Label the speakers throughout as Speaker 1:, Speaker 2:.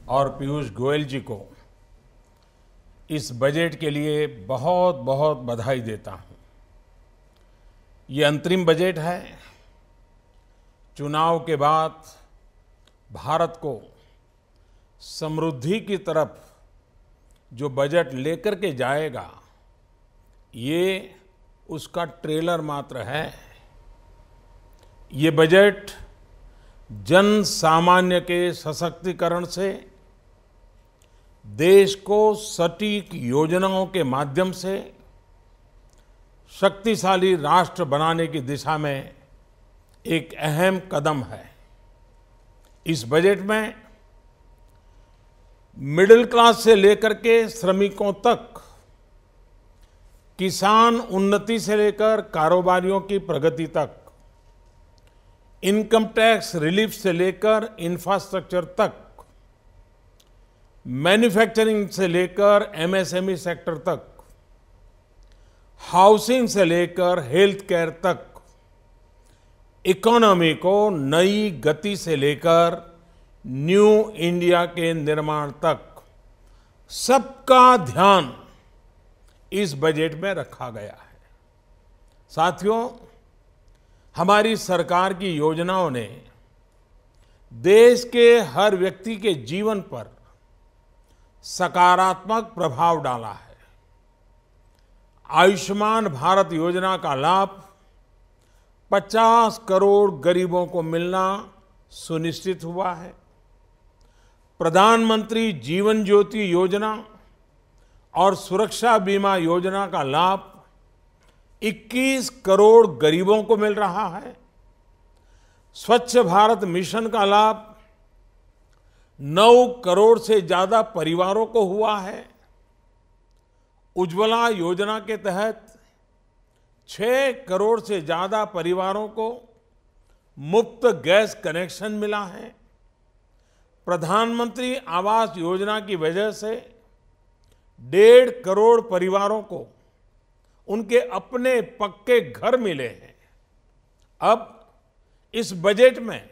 Speaker 1: और पीयूष गोयल जी को इस बजट के लिए बहुत बहुत बधाई देता हूं। ये अंतरिम बजट है। चुनाव के बाद भारत को समृद्धि की तरफ जो बजट लेकर के जाएगा, ये उसका ट्रेलर मात्र है। ये बजट जन सामान्य के सशक्तिकरण से, देश को सटीक योजनाओं के माध्यम से शक्तिशाली राष्ट्र बनाने की दिशा में एक अहम कदम है। इस बजट में मिडिल क्लास से लेकर के श्रमिकों तक, किसान उन्नति से लेकर कारोबारियों की प्रगति तक, इनकम टैक्स रिलीफ से लेकर इंफ्रास्ट्रक्चर तक, मैन्युफैक्चरिंग से लेकर एमएसएमई सेक्टर तक, हाउसिंग से लेकर हेल्थ केयर तक, इकोनॉमी को नई गति से लेकर न्यू इंडिया के निर्माण तक सबका ध्यान इस बजट में रखा गया है। साथियों, हमारी सरकार की योजनाओं ने देश के हर व्यक्ति के जीवन पर सकारात्मक प्रभाव डाला है। आयुष्मान भारत योजना का लाभ 50 करोड़ गरीबों को मिलना सुनिश्चित हुआ है। प्रधानमंत्री जीवन ज्योति योजना और सुरक्षा बीमा योजना का लाभ 21 करोड़ गरीबों को मिल रहा है। स्वच्छ भारत मिशन का लाभ 9 करोड़ से ज्यादा परिवारों को हुआ है। उज्ज्वला योजना के तहत 6 करोड़ से ज्यादा परिवारों को मुफ्त गैस कनेक्शन मिला है। प्रधानमंत्री आवास योजना की वजह से 1.5 करोड़ परिवारों को उनके अपने पक्के घर मिले हैं। अब इस बजट में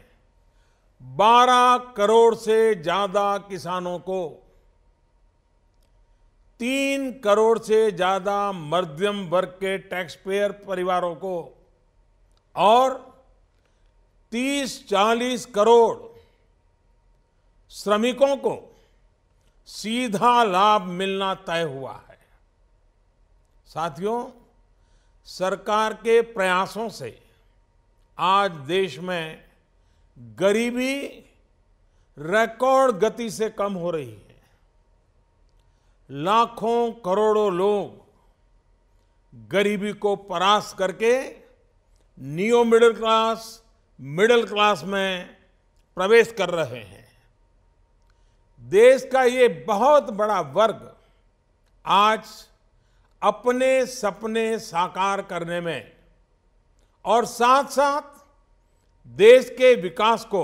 Speaker 1: 12 करोड़ से ज्यादा किसानों को, 3 करोड़ से ज्यादा मध्यम वर्ग के टैक्स पेयर परिवारों को और 30-40 करोड़ श्रमिकों को सीधा लाभ मिलना तय हुआ है। साथियों, सरकार के प्रयासों से आज देश में गरीबी रिकॉर्ड गति से कम हो रही है। लाखों करोड़ों लोग गरीबी को परास्त करके नियो मिडिल क्लास में प्रवेश कर रहे हैं। देश का ये बहुत बड़ा वर्ग आज अपने सपने साकार करने में और साथ साथ देश के विकास को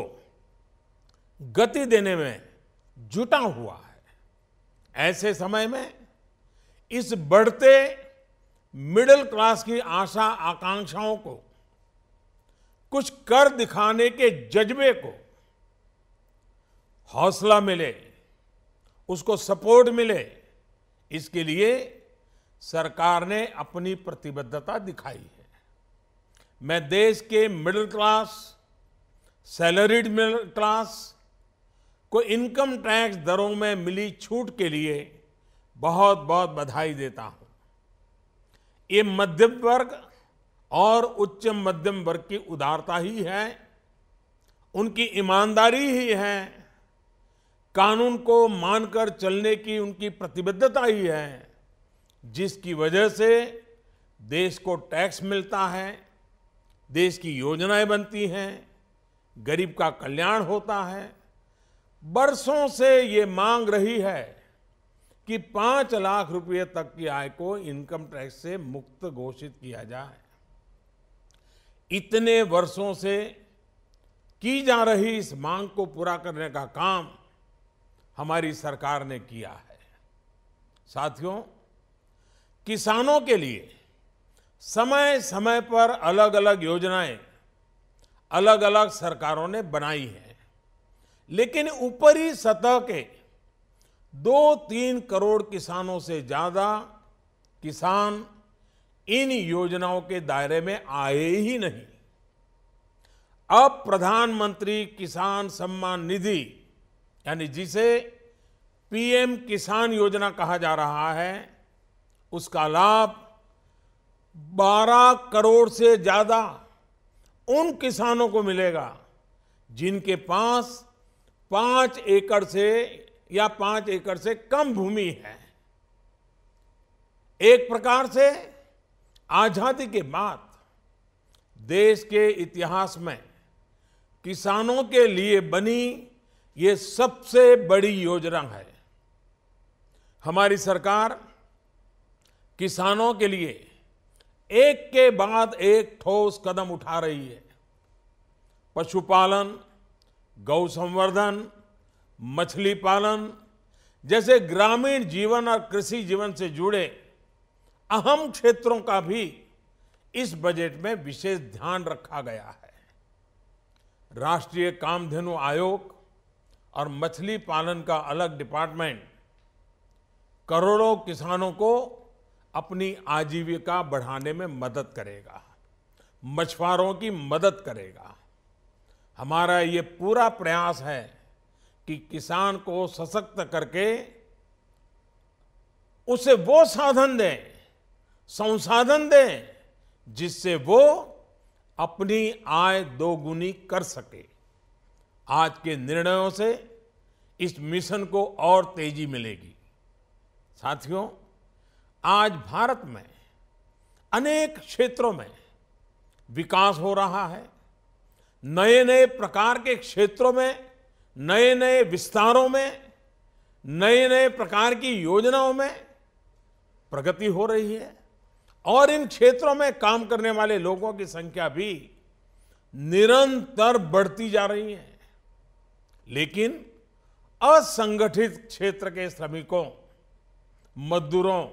Speaker 1: गति देने में जुटा हुआ है। ऐसे समय में इस बढ़ते मिडिल क्लास की आशा आकांक्षाओं को, कुछ कर दिखाने के जज्बे को हौसला मिले, उसको सपोर्ट मिले, इसके लिए सरकार ने अपनी प्रतिबद्धता दिखाई है। मैं देश के middle class, salaried middle class को इनकम टैक्स दरों में मिली छूट के लिए बहुत बहुत बधाई देता हूं। ये मध्यम वर्ग और उच्च मध्यम वर्ग की उदारता ही है, उनकी ईमानदारी ही है, कानून को मानकर चलने की उनकी प्रतिबद्धता ही है, जिसकी वजह से देश को टैक्स मिलता है, देश की योजनाएं बनती हैं, गरीब का कल्याण होता है। बरसों से ये मांग रही है कि 5 लाख रुपए तक की आय को इनकम टैक्स से मुक्त घोषित किया जाए। इतने वर्षों से की जा रही इस मांग को पूरा करने का काम हमारी सरकार ने किया है। साथियों, किसानों के लिए समय समय पर अलग अलग योजनाएं अलग अलग सरकारों ने बनाई हैं, लेकिन ऊपरी सतह के 2-3 करोड़ किसानों से ज्यादा किसान इन योजनाओं के दायरे में आए ही नहीं। अब प्रधानमंत्री किसान सम्मान निधि यानी जिसे पीएम किसान योजना कहा जा रहा है, उसका लाभ 12 करोड़ से ज्यादा उन किसानों को मिलेगा जिनके पास 5 एकड़ से या 5 एकड़ से कम भूमि है। एक प्रकार से आजादी के बाद देश के इतिहास में किसानों के लिए बनी ये सबसे बड़ी योजना है। हमारी सरकार किसानों के लिए एक के बाद एक ठोस कदम उठा रही है। पशुपालन, गौ संवर्धन, मछली पालन जैसे ग्रामीण जीवन और कृषि जीवन से जुड़े अहम क्षेत्रों का भी इस बजट में विशेष ध्यान रखा गया है। राष्ट्रीय कामधेनु आयोग और मछली पालन का अलग डिपार्टमेंट करोड़ों किसानों को अपनी आजीविका बढ़ाने में मदद करेगा, मछुआरों की मदद करेगा। हमारा ये पूरा प्रयास है कि किसान को सशक्त करके उसे वो साधन दें, संसाधन दें जिससे वो अपनी आय दोगुनी कर सके। आज के निर्णयों से इस मिशन को और तेजी मिलेगी। साथियों, आज भारत में अनेक क्षेत्रों में विकास हो रहा है। नए नए प्रकार के क्षेत्रों में, नए नए विस्तारों में, नए नए प्रकार की योजनाओं में प्रगति हो रही है और इन क्षेत्रों में काम करने वाले लोगों की संख्या भी निरंतर बढ़ती जा रही है। लेकिन असंगठित क्षेत्र के श्रमिकों, मजदूरों,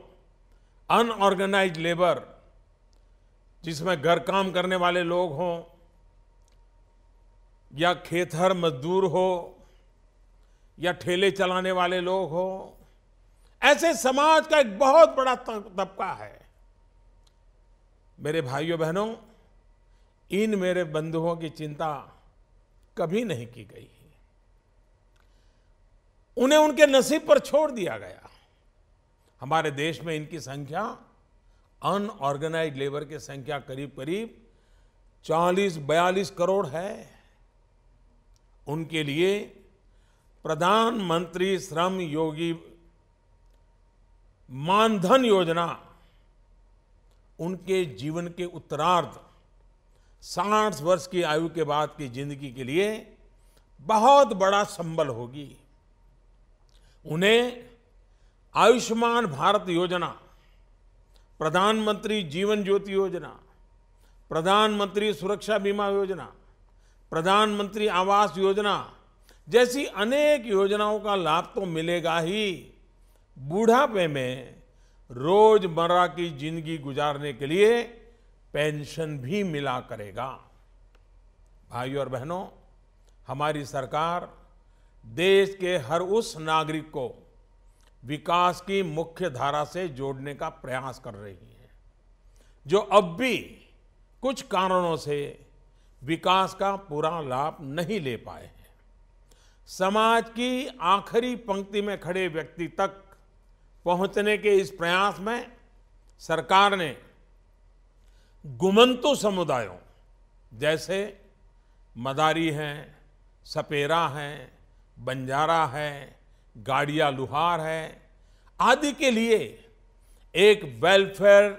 Speaker 1: अनऑर्गेनाइज्ड लेबर, जिसमें घर काम करने वाले लोग हों या खेतहर मजदूर हो या ठेले चलाने वाले लोग हो, ऐसे समाज का एक बहुत बड़ा तबका है। मेरे भाइयों बहनों, इन मेरे बंधुओं की चिंता कभी नहीं की गई। उन्हें उनके नसीब पर छोड़ दिया गया। हमारे देश में इनकी संख्या, अनऑर्गेनाइज्ड लेबर की संख्या करीब करीब 40-42 करोड़ है। उनके लिए प्रधानमंत्री श्रम योगी मानधन योजना उनके जीवन के उत्तरार्ध 60 वर्ष की आयु के बाद की जिंदगी के लिए बहुत बड़ा संबल होगी। उन्हें आयुष्मान भारत योजना, प्रधानमंत्री जीवन ज्योति योजना, प्रधानमंत्री सुरक्षा बीमा योजना, प्रधानमंत्री आवास योजना जैसी अनेक योजनाओं का लाभ तो मिलेगा ही, बुढ़ापे में रोजमर्रा की जिंदगी गुजारने के लिए पेंशन भी मिला करेगा। भाइयों और बहनों, हमारी सरकार देश के हर उस नागरिक को विकास की मुख्य धारा से जोड़ने का प्रयास कर रही है जो अब भी कुछ कारणों से विकास का पूरा लाभ नहीं ले पाए हैं। समाज की आखिरी पंक्ति में खड़े व्यक्ति तक पहुंचने के इस प्रयास में सरकार ने गुमंतु समुदायों जैसे मदारी हैं, सपेरा हैं, बंजारा है, गाड़िया लुहार है आदि के लिए एक वेलफेयर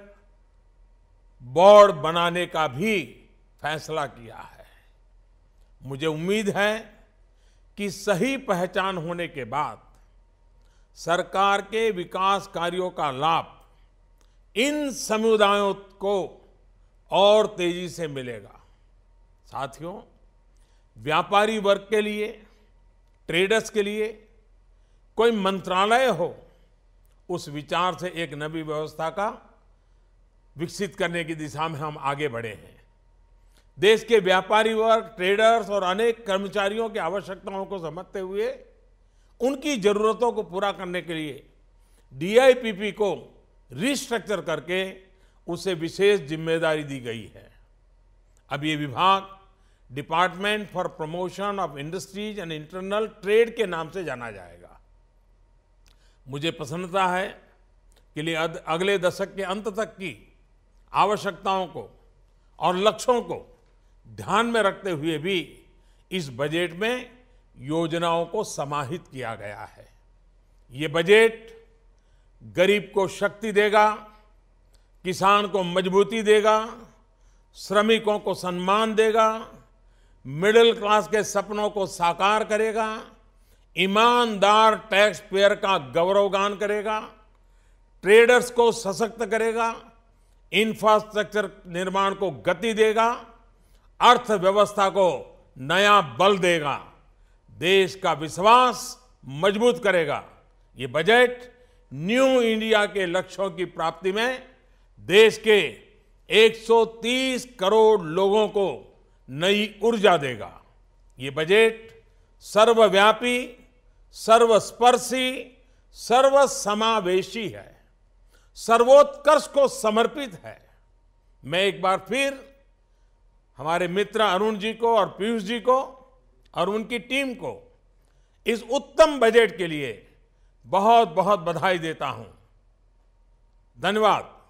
Speaker 1: बोर्ड बनाने का भी फैसला किया है। मुझे उम्मीद है कि सही पहचान होने के बाद सरकार के विकास कार्यों का लाभ इन समुदायों को और तेजी से मिलेगा। साथियों, व्यापारी वर्ग के लिए, ट्रेडर्स के लिए कोई मंत्रालय हो, उस विचार से एक नई व्यवस्था का विकसित करने की दिशा में हम आगे बढ़े हैं। देश के व्यापारी वर्ग, ट्रेडर्स और अनेक कर्मचारियों की आवश्यकताओं को समझते हुए उनकी जरूरतों को पूरा करने के लिए डीआईपीपी को रिस्ट्रक्चर करके उसे विशेष जिम्मेदारी दी गई है। अब ये विभाग department for promotion of industries and internal trade के नाम से जाना जाएगा। मुझे प्रसन्नता है कि लिए अगले दशक के अंत तक की आवश्यकताओं को और लक्ष्यों को ध्यान में रखते हुए भी इस बजट में योजनाओं को समाहित किया गया है। ये बजट गरीब को शक्ति देगा, किसान को मजबूती देगा, श्रमिकों को सम्मान देगा, मिडिल क्लास के सपनों को साकार करेगा, ईमानदार टैक्स पेयर का गौरवगान करेगा, ट्रेडर्स को सशक्त करेगा, इंफ्रास्ट्रक्चर निर्माण को गति देगा, अर्थव्यवस्था को नया बल देगा, देश का विश्वास मजबूत करेगा। ये बजट न्यू इंडिया के लक्ष्यों की प्राप्ति में देश के 130 करोड़ लोगों को नई ऊर्जा देगा। ये बजट सर्वव्यापी, सर्वस्पर्शी, सर्वसमावेशी है, सर्वोत्कर्ष को समर्पित है। मैं एक बार फिर हमारे मित्र अरुण जी को और पीयूष जी को और उनकी टीम को इस उत्तम बजट के लिए बहुत बहुत बधाई देता हूं। धन्यवाद।